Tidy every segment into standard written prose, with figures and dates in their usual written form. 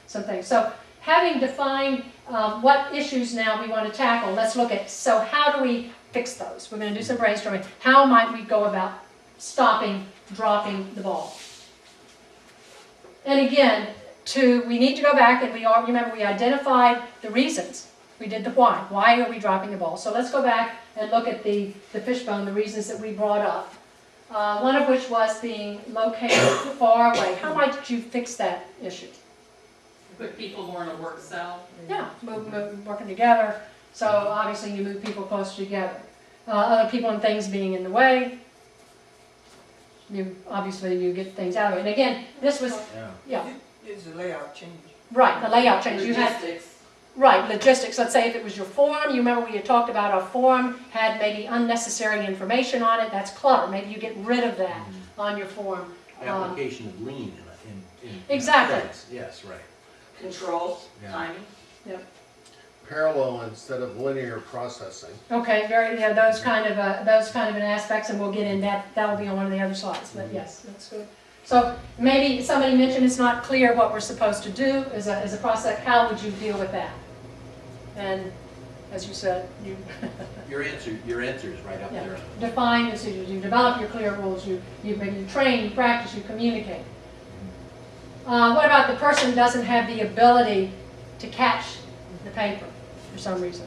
some things. So having defined what issues now we want to tackle, let's look at, so how do we fix those? We're going to do some brainstorming. How might we go about stopping dropping the ball? And again, we need to go back and remember we identified the reasons. We did the why. Why are we dropping the ball? So let's go back and look at the fishbone, the reasons that we brought up. One of which was being located far away. How might you fix that issue? Put people more in a work cell. Yeah, working together. So obviously you move people closer together. Other people and things being in the way. Obviously you get things out of it. And again, this was, yeah. It's a layout change. Right, the layout change. Logistics. Right, logistics. Let's say if it was your form, you remember we had talked about our form had maybe unnecessary information on it. That's clutter. Maybe you get rid of that on your form. Application of lean in exactly. place. Yes, right. Control, timing. Yep. Parallel instead of linear processing. Okay, those kind of an aspects, and we'll get in that. That will be on one of the other slides. But yes, that's good. So maybe somebody mentioned it's not clear what we're supposed to do as a process. How would you deal with that? And as you said, your answer is right up there. Define decisions. You develop your clear rules. You train, you practice, you communicate. What about the person who doesn't have the ability to catch the paper for some reason?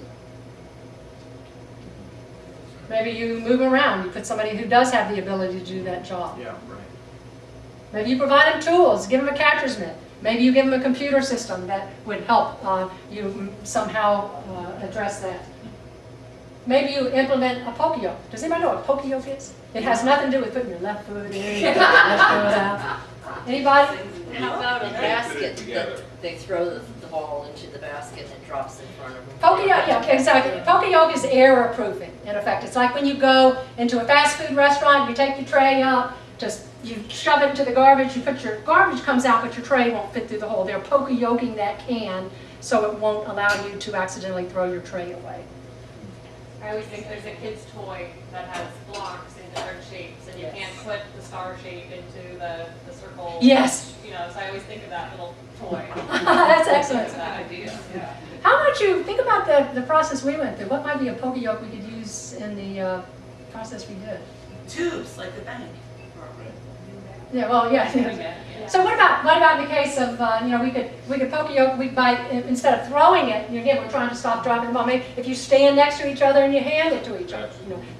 Maybe you move around. You put somebody who does have the ability to do that job. Yeah, right. Maybe you provide them tools, give them a catcher's mitt. Maybe you give them a computer system that would help you somehow address that. Maybe you implement a poke yoke. Does anybody know what a poke yoke is? It has nothing to do with putting your left foot in, your left foot out. Anybody? How about a basket that they throw the ball into the basket and it drops in front of them? Poke yoke, yeah, exactly. Poke yoke is error proofing, in effect. It's like when you go into a fast food restaurant, you take your tray out, you shove it into the garbage, your garbage comes out, but your tray won't fit through the hole. They're poke-yoking that can so it won't allow you to accidentally throw your tray away. I always think there's a kid's toy that has blocks in different shapes, and you can't put the star shape into the circle. Yes. You know, so I always think of that little toy. That's excellent. That idea. Yeah. How might you think about the process we went through? What might be a poke-yoke we could use in the process we did? Tubes, like the bank. Yeah, well, yeah. So what about in the case of we could poke yoke instead of throwing it. Again, we're trying to stop dropping the ball. Maybe if you stand next to each other and you hand it to each other,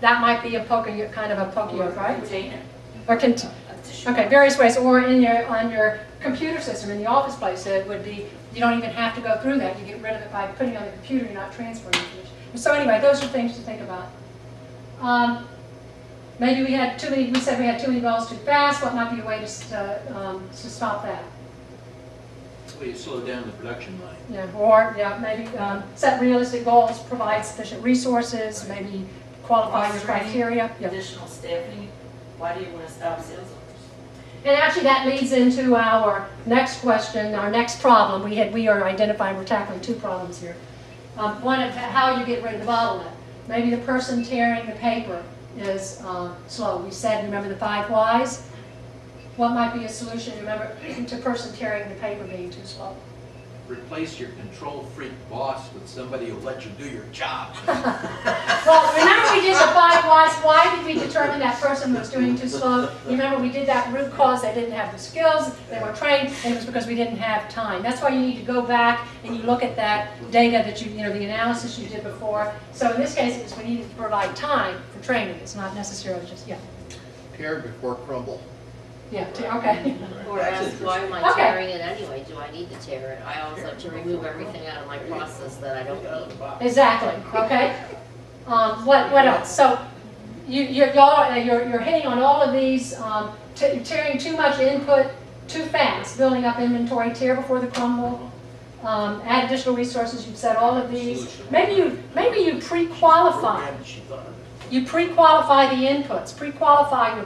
that might be a kind of a poke yoke, right? Container. Or okay, various ways. Or on your computer system in the office place, it would be you don't even have to go through that. You get rid of it by putting it on the computer. You're not transferring it. So anyway, those are things to think about. Maybe we said we had too many balls too fast. What might be a way to stop that? Well, you slow down the production line. Yeah, or maybe set realistic goals, provide sufficient resources, maybe qualify your criteria. Yeah. Additional staffing. Why do you want to stop sales orders? And actually that leads into our next question, our next problem. We are identifying, we're tackling two problems here. One of how you get rid of the bottleneck. Maybe the person tearing the paper is slow. We said, remember the 5 whys? What might be a solution, remember, to person tearing the paper being too slow? Replace your control freak boss with somebody who'll let you do your job. Well, remember we did the 5 whys. Why did we determine that person was doing too slow? Remember we did that root cause. They didn't have the skills, they weren't trained, and it was because we didn't have time. That's why you need to go back and you look at that data that the analysis you did before. So in this case, it's we needed to provide time for training. It's not necessarily just, Tear before crumble. Yeah, okay. Or ask, why am I tearing it anyway? Do I need to tear it? I always like to remove everything out of my process that I don't need. Exactly, okay. What else? So you're hitting on all of these, tearing too much input too fast, building up inventory, tear before the crumble, add additional resources. You've said all of these. Maybe you pre-qualify. You pre-qualify the inputs, pre-qualify your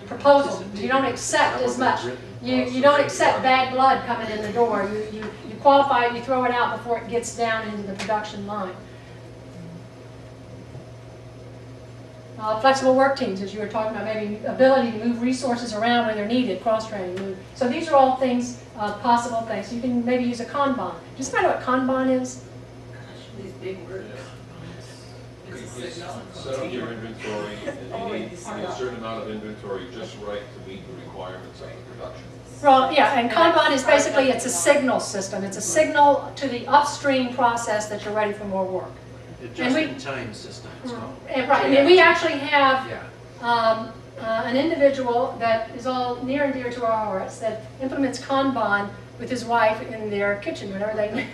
proposal. You don't accept as much. You don't accept bad blood coming in the door. You qualify it, you throw it out before it gets down into the production line. Flexible work teams, as you were talking about, maybe ability to move resources around when they're needed, cross-training. So these are all things, possible things. You can maybe use a Kanban. Just find out what Kanban is. These big words. Set up your inventory, and you need a certain amount of inventory just right to meet the requirements of the production. Well, yeah, and Kanban is basically, it's a signal system. It's a signal to the upstream process that you're ready for more work. The And we- just-in-time system, it's called. And right, and we actually have Yeah. an individual that is all near and dear to our hearts that implements Kanban with his wife in their kitchen whenever they whenever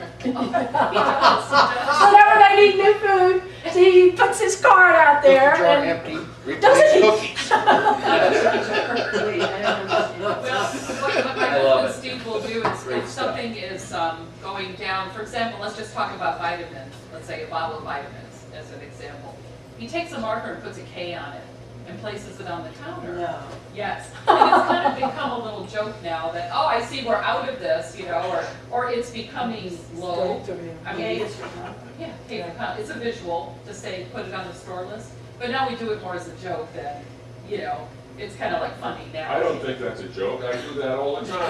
they need new food. So he puts his card out there. Cookie jar And, empty, doesn't replace he? cookies. Wait, I don't understand. Well, what my I love husband it. Steve will do is Great if stuff. something is going down, for example, let's just talk about vitamins. Let's say a bottle of vitamins as an example. He takes a marker and puts a K on it and places it on the counter. No. Yes, and it's kind of become a little joke now that, oh, I see we're out of this, you know, or it's becoming low. I K mean, is for huh? yeah, K for count. It's a visual to say, put it on the store list. But now we do it more as a joke than, you know, it's kind of like funny now. I don't think that's a joke, I do that all the time.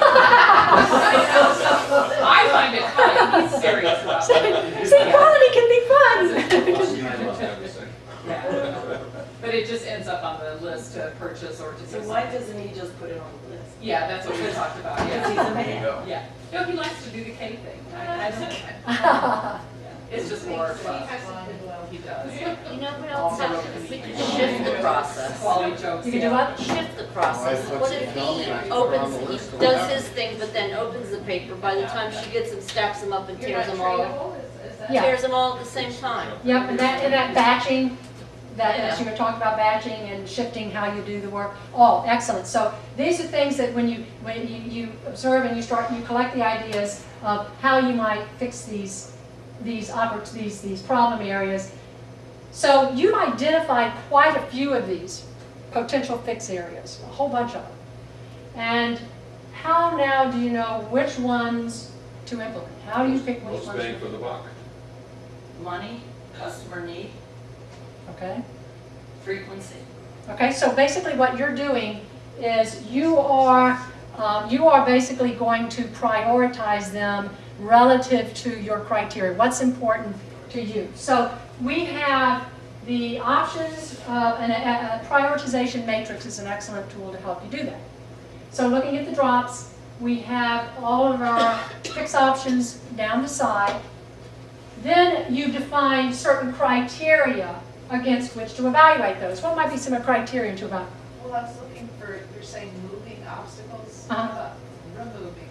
I find it funny, he's serious about it. See, quality can be fun. I must have a second. Yeah. But it just ends up on the list to purchase or to do So why something. doesn't he just put it on the list? Yeah, that's what we talked about, Because he's yeah. a There you man. go. Yeah. No, he likes to do the K thing. I don't, yeah. It's just more of a, he does. You know what else happens? We could shift the process. Quality jokes. You can do yeah. what? Shift the process. Well, I put What some if gum and I he put it on the opens, list he of does that. his thing, but then opens the paper, by the time she gets them, stacks them up and You're tears not them all, trainable, is that? Yeah. tears them all at the same time. Yep, and that batching, that, as Yeah. you were talking about batching and shifting how you do the work, all excellent. So these are things that when you observe and you collect the ideas of how you might fix these problem areas. So you've identified quite a few of these potential fix areas, a whole bunch of them. And how now do you know which ones to implement? How do you pick which Most ones? bang for the buck. Money, customer need, Okay. frequency. Okay, so basically what you're doing is you are basically going to prioritize them relative to your criteria. What's important to you? So we have the options, and a prioritization matrix is an excellent tool to help you do that. So looking at the drops, we have all of our fix options down the side. Then you define certain criteria against which to evaluate those. What might be some criteria to evaluate? Well, I was looking for, you're saying moving obstacles, Uh-huh. removing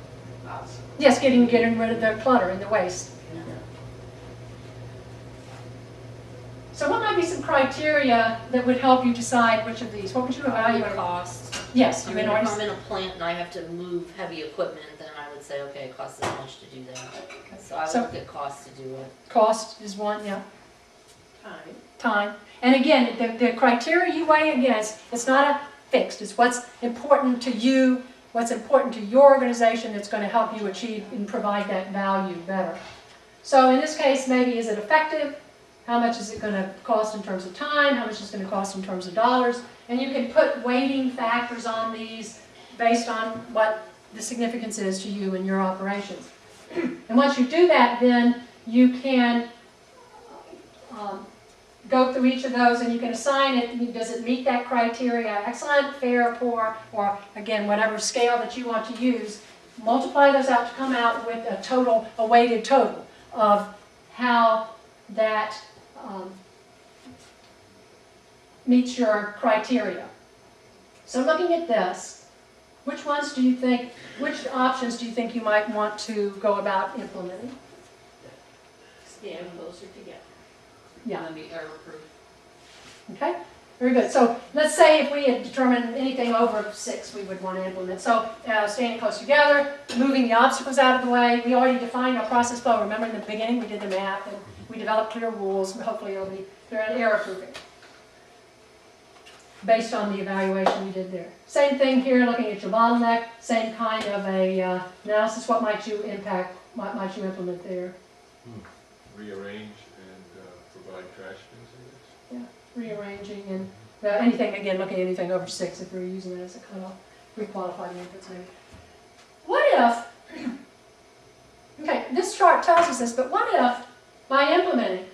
obstacles. Yes, getting rid of the clutter and the waste. So what might be some criteria that would help you decide which of these? What would you evaluate? Cost. Yes, I you mean, had if already I'm in a plant and I have to move heavy equipment, then I would say, okay, it costs this much to do that. So I would So- look at cost to do it. cost is one, yeah, Time. time. And again, the criteria you weigh against, it's not a fixed, it's what's important to you, what's important to your organization that's going to help you achieve and provide that value better. So in this case, maybe is it effective? How much is it going to cost in terms of time? How much is it going to cost in terms of dollars? And you can put weighting factors on these based on what the significance is to you and your operations. And once you do that, then you can go through each of those and you can assign it. Does it meet that criteria? Excellent, fair, poor, or again, whatever scale that you want to use. Multiply those out to come out with a total, a weighted total of how that meets your criteria. So looking at this, which options do you think you might want to go about implementing? Stand closer together. Yeah. And then the error proof. Okay, very good. So let's say if we had determined anything over 6 we would want to implement. So standing close together, moving the obstacles out of the way. We already defined our process flow. Remember in the beginning we did the map and we developed clear rules. Hopefully it'll be clear and error proofing based on the evaluation we did there. Same thing here, looking at your bottleneck, same kind of a analysis. What might you might you implement there? Rearrange and provide trash bins, I guess. Rearranging and Anything, again, looking at anything over 6 if we were using it as a cutoff, pre-qualified inputs maybe. What if, okay, this chart tells us this, but what if by implementing,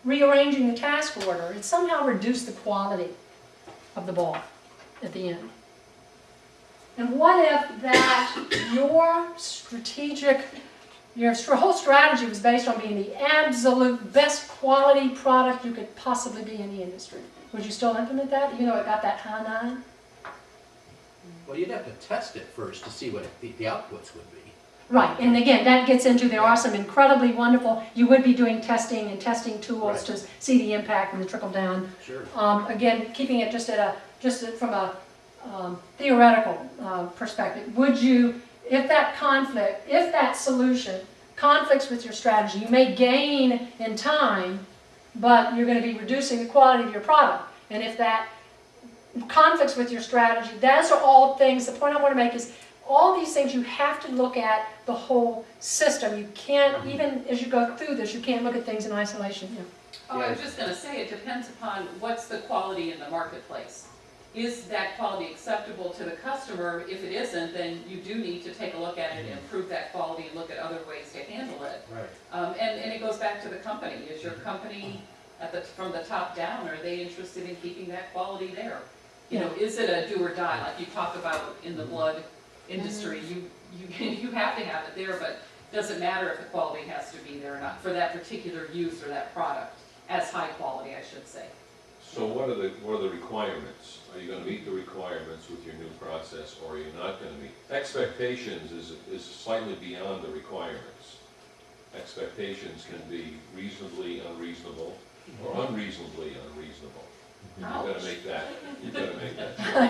rearranging the task order, it somehow reduced the quality of the ball at the end? And what if that your whole strategy was based on being the absolute best quality product you could possibly be in the industry? Would you still implement that, even though it got that high 9? Well, you'd have to test it first to see what the outputs would be. Right, and again, that gets into, there are some incredibly wonderful, you would be doing testing and testing tools Right. to see the impact and the trickle down. Sure. Again, keeping it from a theoretical perspective, would you, if that solution conflicts with your strategy, you may gain in time, but you're going to be reducing the quality of your product. And if that conflicts with your strategy, those are all things, the point I want to make is, all these things you have to look at the whole system. You can't, even as you go through this, you can't look at things in isolation. Yeah. Oh, I was just gonna say, it depends upon what's the quality in the marketplace. Is that quality acceptable to the customer? If it isn't, then you do need to take a look at it and improve that quality and look at other ways to handle it. Right. And it goes back to the company. Is your company, from the top down, are they interested in keeping that quality there? You know, is it a do or die, like you talk about in the blood industry? You have to have it there, but does it matter if the quality has to be there or not for that particular use or that product, as high quality, I should say. So what are the requirements? Are you gonna meet the requirements with your new process, or are you not gonna meet? Expectations is slightly beyond the requirements. Expectations can be reasonably unreasonable, or unreasonably unreasonable. You've gotta make that,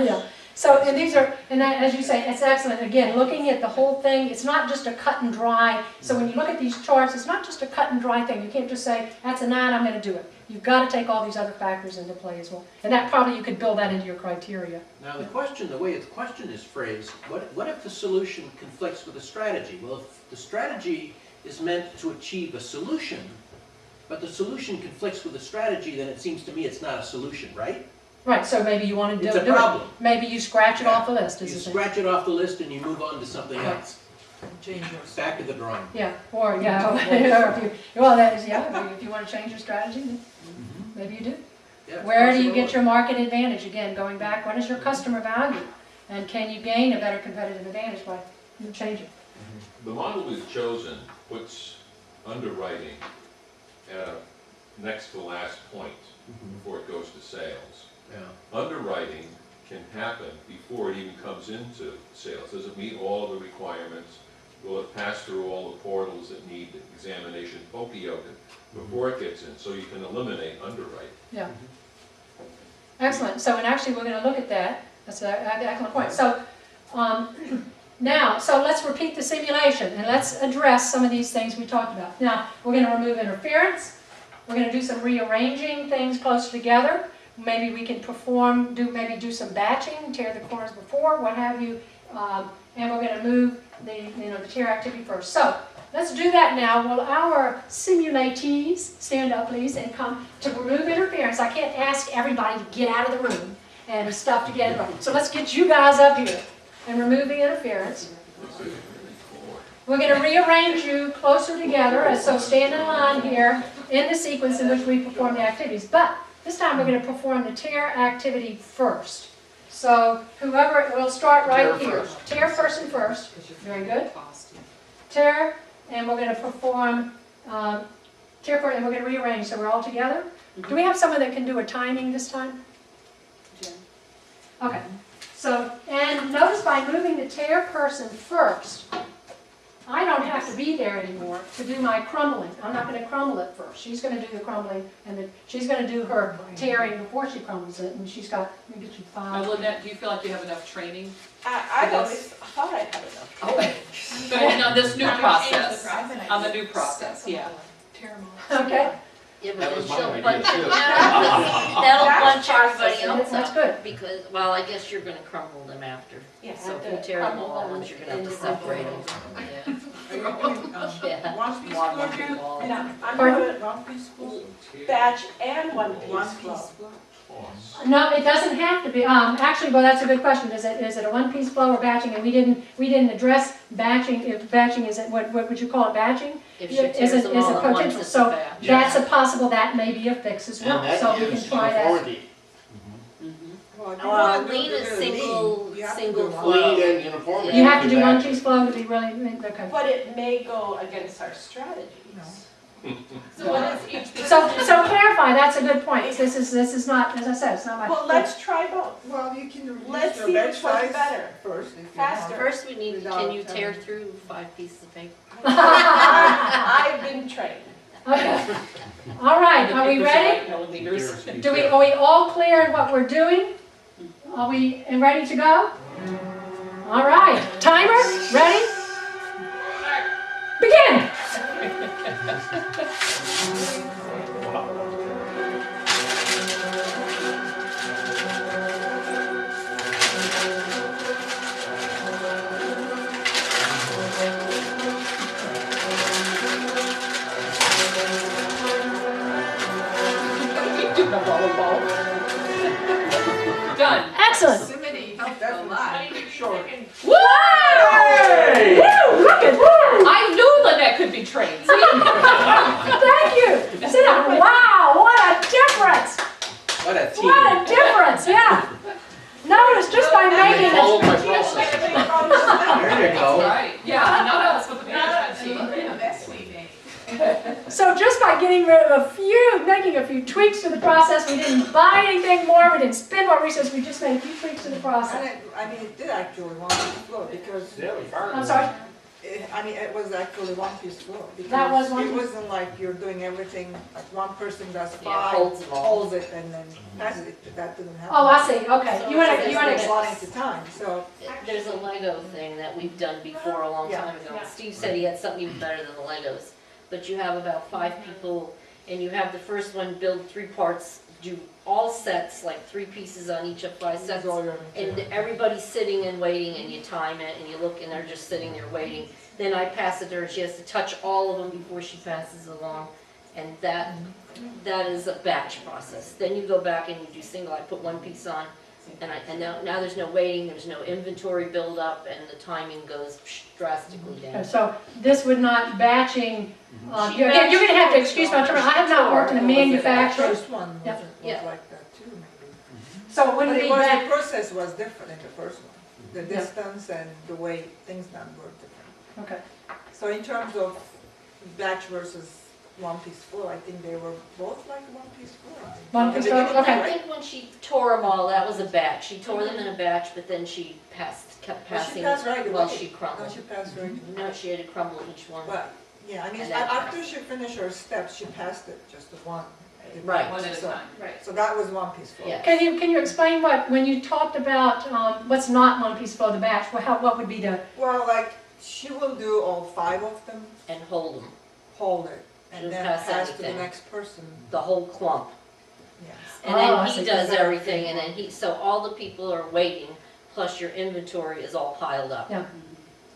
Yeah. So, and these are, and that, as you say, it's excellent. Again, looking at the whole thing, it's not just a cut and dry. So when you look at these charts, it's not just a cut and dry thing. You can't just say, that's a 9, I'm going to do it. You've got to take all these other factors into play as well. And that probably you could build that into your criteria. Now, the way the question is phrased, what if the solution conflicts with the strategy? Well, if the strategy is meant to achieve a solution, but the solution conflicts with the strategy, then it seems to me it's not a solution, right? Right, so maybe you want to do It's a it. problem. Maybe you scratch it off the list. You Is the thing. scratch it off the list and you move on to something Right. else. Back to the drawing. Yeah, or, yeah, or if you, well, that is, yeah, if you want to change your strategy, then maybe you do. Yeah, it's Where do you possible. get your market advantage? Again, going back, what is your customer value? And can you gain a better competitive advantage by changing? The model we've chosen puts underwriting at a next to last point before it goes to sales. Yeah. Underwriting can happen before it even comes into sales. Does it meet all the requirements? Will it pass through all the portals that need examination, poka-yoke before it gets in? So you can eliminate underwriting. Yeah. Excellent. So, and actually, we're going to look at that. That's an excellent point. So, now, so let's repeat the simulation and let's address some of these things we talked about. Now, we're going to remove interference. We're going to do some rearranging things closer together. Maybe we can do some batching, tear the corners before, what have you. And we're going to move the tear activity first. So, let's do that now. Will our simulatees stand up, please, and come to remove interference? I can't ask everybody to get out of the room and stuff to get in the room. So let's get you guys up here and remove the interference. We're going to rearrange you closer together, so stand in line here in the sequence in which we perform the activities. But this time we're going to perform the tear activity first. So whoever, we'll start right here. Tear person first. Very good. Tear, and we're going to perform tear first, and we're going to rearrange, so we're all together. Do we have someone that can do a timing this time? Okay. So, and notice by moving the tear person first, I don't have to be there anymore to do my crumbling. I'm not going to crumble it first. She's going to do the crumbling, and then she's going to do her tearing before she crumbles it, and she's got, let me get you 5. Lynette, do you feel like you have enough training? I always thought I had enough. But on this new process, on the new process, yeah. Okay? Yeah, but That then was my she'll idea, bunch too. that'll bunch everybody That's else that's up. good. Because, well, I guess you're gonna crumble them after. Yeah, So I if have you to tear them crumble all at them once, you're gonna have to into separate them. Yeah. One piece One will do, wall. no, I'm Pardon? gonna do it one piece will batch and one piece flow. costs. No, it doesn't have to be. Actually, well, that's a good question. Is it a one-piece flow or batching? And we didn't address batching. If batching is it, what would you call it, batching? If she Is tears it them is all a at once, potential? it's a So batch. that's a possible, that may be a fix as well. And that So we can gives try that. uniformity. Lean is single flow. Lean and uniformity. You have to do that. one-piece flow to be really, okay. But it may go against our strategies. So what is each? So clarify, that's a good point. This is not, as I said, it's not my. Well, let's try both. Well, you can Let's reduce see your which batch one's size better. first if you Faster. want. First, we need, can you Without, tear through 5 pieces of paper? I've been trained. Okay. All right, are we ready? Millimeters. Are we all clear in what we're doing? Are we ready to go? All right, timer, ready? Begin! Done. Excellent. Simony helped a lot. Short. Woo! Woo! Look at that! I knew Lynette could be trained. Thank you. Sit down. Wow, what a difference! What a team. What a difference, yeah. Notice just by making Follow it. my process. There you go. Right, yeah, no, that's what the management team. Mess we made. So just by getting rid of making a few tweaks to the process, we didn't buy anything more, we didn't spend more resources, we just made a few tweaks to the process. I mean, it did actually one-piece flow because, I'm sorry? it was actually one-piece flow. That was because one It piece? wasn't like you're doing everything, like one person does Yeah, 5, holds them all. holds it, and then passes it. That didn't happen. Oh, I see, okay. You wanna It's get, one at a time, so. There's a Lego thing that we've done before a long Yeah. time ago. Yeah. Steve said he had something even better than the Legos. But you have about 5 people, and you have the first one build 3 parts, do all sets, like 3 pieces on each of 5 sets. Use all your And material. everybody's sitting and waiting, and you time it, and you look, and they're just sitting there waiting. Then I pass it to her, and she has to touch all of them before she passes along. And that is a batch process. Then you go back and you do single, I put 1 piece on, and now there's no waiting, there's no inventory buildup, and the timing goes drastically down. so this would not batching, again, you're gonna have to excuse my term, I have not worked in a The manufacturing. first one Yep. was Yeah. like that too, maybe. So it But wouldn't it be was, the bad. process was different in the first one. The Yeah. distance and the way things done were different. Okay, So in terms of batch versus one-piece flow, I think they were both like one-piece flow. One-piece In the flow, beginning, okay. I right? think when she tore them all, that was a batch. She tore them in a batch, but then she kept Well, she passing passed right while away. she No, crumbled. she passed right away. No, she had to crumble each one. But, yeah, I mean, And then- after she finished her steps, she passed it just to one. Right. One at a So- time. Right. So that was one-piece flow. Yeah. can you explain when you talked about, what's not one piece flow, the batch, what would be the, Well, like, she will do all 5 of them, And hold them, hold it, She'll and then pass pass to the everything. next person. the whole clump. Yes. And Oh, I then see. he does Exactly. everything, and then so all the people are waiting, plus your inventory is all piled up. yeah,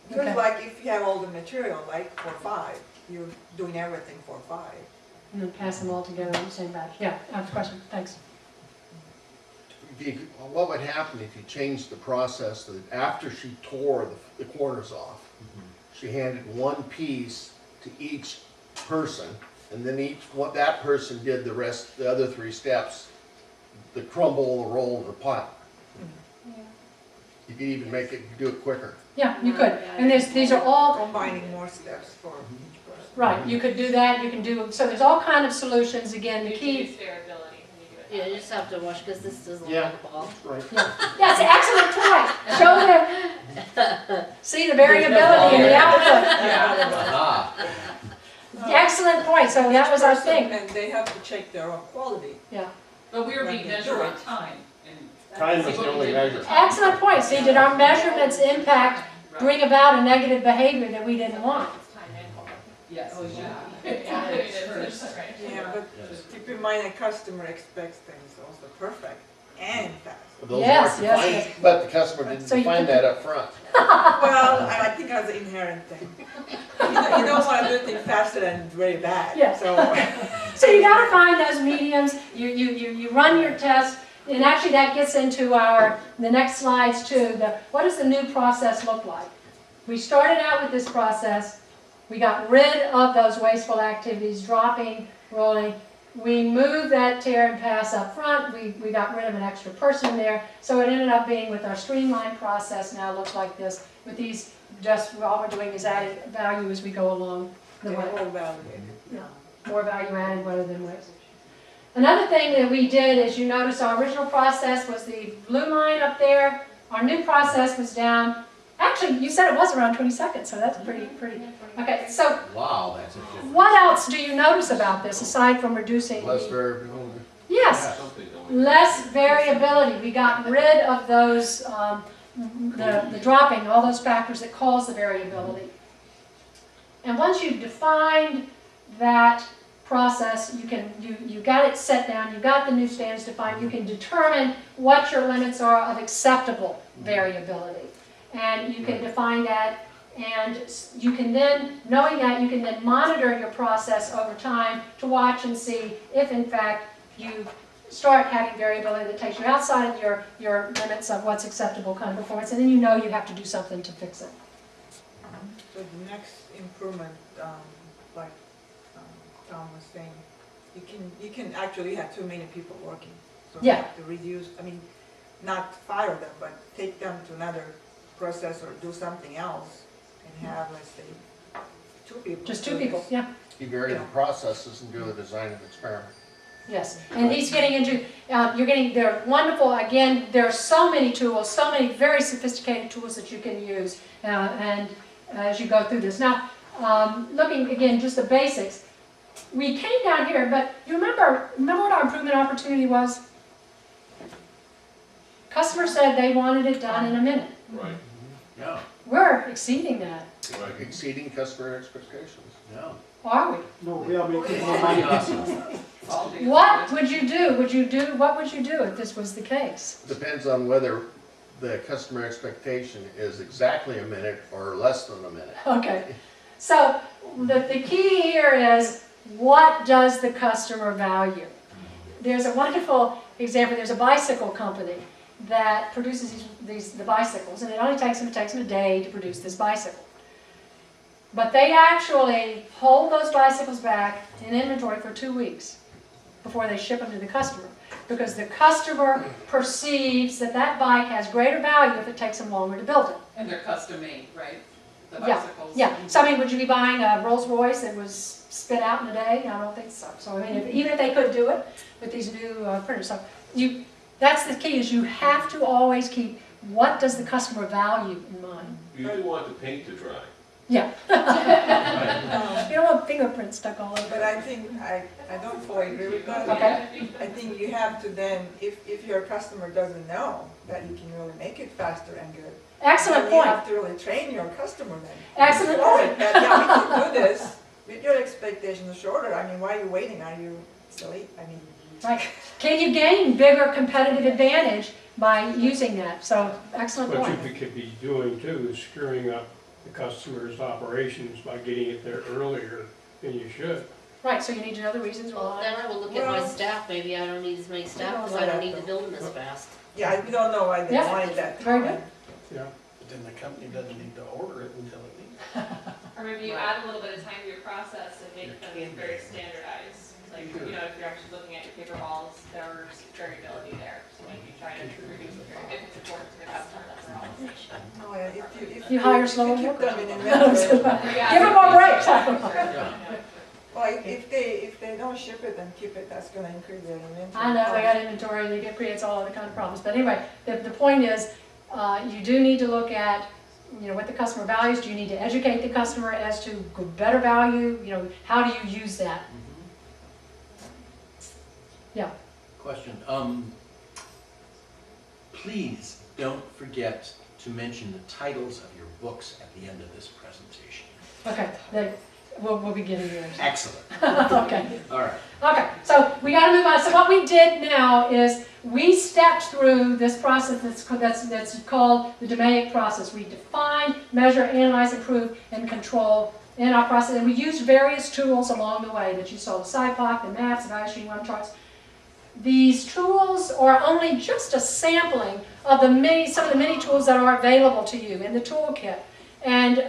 Because Okay. like, if you have all the material, like, for 5, you're doing everything for 5. and then pass them all together in the same batch? Yeah, I have a question, thanks. What would happen if you changed the process that after she tore the corners off, she handed 1 piece to each person, and then that person did the other 3 steps, the crumble, the roll, and the pot. You could even do it quicker. Yeah, you could, and these are all, Combining more steps for each person. right, you could do that, you can do, so there's all kind of solutions, again, the key. Yeah, you just have to watch, because this doesn't Yeah. like a ball. Right. Yeah, it's an excellent point, show the, see the variability in the output. Ah, Excellent point, so that was our Person, thing. And they have to check their own quality. But we were Like being they measured do on it. time. And Time see is what the we only did with measure. the time. Excellent point, see, did our measurements impact, Right. bring about a negative behavior that we didn't want? Yes. Yeah, but keep in mind, a customer expects things also perfect and fast. Those Yes, weren't yes, defined, yes. but the customer didn't So you define could- that up front. Well, I think that's an inherent thing. You don't want to do things faster than very bad. Yeah. So, So you gotta find those mediums, you run your tests, And actually that gets into the next slides too. What does the new process look like? We started out with this process. We got rid of those wasteful activities, dropping, rolling. We moved that tear and pass up front. We got rid of an extra person there. So it ended up being with our streamlined process now looks like this. With these, just all we're doing is adding value as we go along the way. All validated. More value added rather than waste. Another thing that we did is, you notice our original process was the blue line up there. Our new process was down. Actually, you said it was around 20 seconds, so that's pretty. Okay, so Wow, that's a difference. what else do you notice about this aside from reducing? Less variability. Yes, Something that we- less variability. We got rid of those, the dropping, all those factors that cause the variability. And once you've defined that process, you got it set down, you got the new standards defined, you can determine what your limits are of acceptable variability. And you can define that, and you can then, knowing that, you can then monitor your process over time to watch and see if in fact you start having variability that takes you outside of your limits of what's acceptable kind of performance, and then you know you have to do something to fix it. So the next improvement, like Tom was saying, you can actually have too many people working. So you Yeah. have to reduce, not fire them, but take them to another process or do something else and have, let's say, 2 people. Just do 2 people, this. yeah. You vary the processes and do the design of experiment. Yes, and he's getting into, they're wonderful, again, there are so many tools, so many very sophisticated tools that you can use, and as you go through this. Now, looking again, just the basics, we came down here, but you remember what our improvement opportunity was? Customer said they wanted it done in a minute. Right, Yeah, We're exceeding that, right. Exceeding customer expectations. yeah. are we? No, we are making more money. Quality is What good. would you do? What would you do if this was the case? Depends on whether the customer expectation is exactly a minute or less than a minute. Okay, so the key here is, what does the customer value? There's a wonderful example. There's a bicycle company that produces the bicycles, and it only takes them a day to produce this bicycle. But they actually hold those bicycles back in inventory for 2 weeks before they ship them to the customer, because the customer perceives that bike has greater value if it takes them longer to build it. And they're custom made, right? The Yeah, bicycles. Yeah, so would you be buying a Rolls Royce that was spit out in a day? I don't think so. So even if they could do it with these new printers, so that's the key, is you have to always keep, what does the customer value in mind? You do want the paint to dry. Yeah. You don't want fingerprints stuck all over. But I think, I don't fully agree with that. Okay. I think you have to then, if your customer doesn't know that you can really make it faster and good, Excellent then you point. have to really train your customer then. Excellent For point. it, that, yeah, we can do this, with your expectations shorter, why are you waiting, are you silly? Right. Can you gain bigger competitive advantage by using that? So, excellent What point. you could be doing too is screwing up the customer's operations by getting it there earlier than you should. Right, so you need to know the reasons Well, why. then I will look at my Well- staff, maybe I don't need as many staff don't because know I don't that, need to though. build them as fast. Yeah, we don't know why they Yeah, wanted that. very good. Yeah. But then the company doesn't need to order it until it needs. Or maybe you add a little bit of time to your process and make them very standardized. Like, if you're actually looking at your paper balls, there's variability there. So if you try to reduce it, if it's important to the customer, that's all. No, yeah, if You hire if slower keep workers. them in inventory. Give them more breaks. Well, if they don't ship it and keep it, that's gonna increase their inventory. I know, they got inventory, and it creates all other kind of problems. But anyway, the point is, you do need to look at, what the customer values. Do you need to educate the customer as to better value? How do you use that? Yeah. Question, please don't forget to mention the titles of your books at the end of this presentation. Okay, then we'll be getting there. Excellent, Okay. all right. Okay, so we got to move on. So what we did now is we stepped through this process that's called the DMAIC process. We define, measure, analyze, improve, and control in our process. And we used various tools along the way that you saw, the SciPoc, the maps, the value stream, one charts. these tools are only just a sampling of some of the many tools that are available to you in the toolkit. And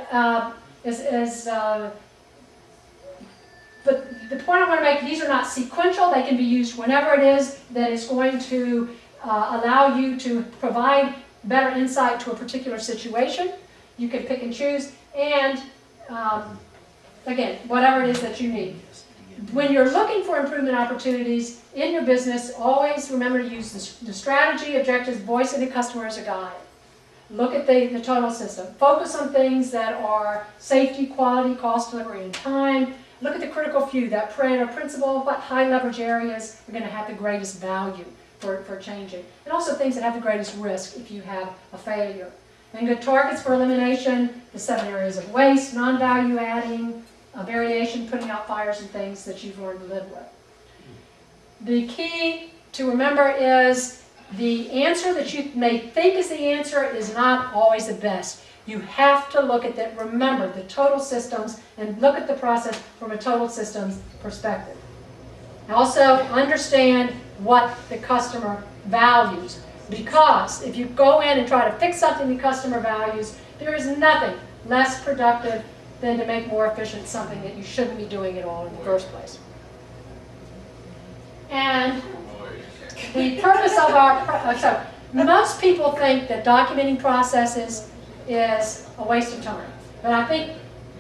but the point I want to make, these are not sequential. They can be used whenever it is that is going to allow you to provide better insight to a particular situation. You can pick and choose, and again, whatever it is that you need. When you're looking for improvement opportunities in your business, always remember to use the strategy, objectives, voice of the customer as a guide. Look at the total system. Focus on things that are safety, quality, cost, delivery, and time. Look at the critical few, that Pareto principle, what high leverage areas are going to have the greatest value for changing. And also things that have the greatest risk if you have a failure. And good targets for elimination, the 7 areas of waste, non-value adding, variation, putting out fires and things that you've learned to live with. The key to remember is the answer that you may think is the answer is not always the best. You have to look at that, remember the total systems, and look at the process from a total systems perspective. Also understand what the customer values, because if you go in and try to fix something the customer values, there is nothing less productive than to make more efficient something that you shouldn't be doing at all in the first place. And the purpose of so most people think that documenting processes is a waste of time. But I think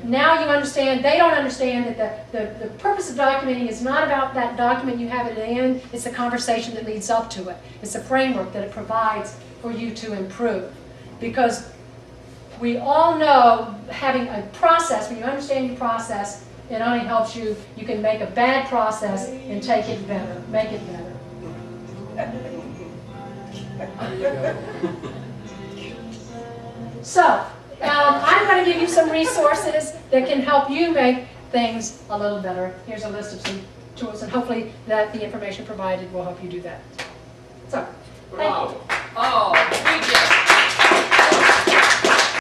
now you understand, they don't understand that the purpose of documenting is not about that document you have at the end, it's the conversation that leads up to it. It's the framework that it provides for you to improve. Because we all know having a process, when you understand your process, it only helps you. You can make a bad process and take it better, make it better. So, I'm going to give you some resources that can help you make things a little better. Here's a list of some tools, and hopefully that the information provided will help you do that. So, thank you. Oh,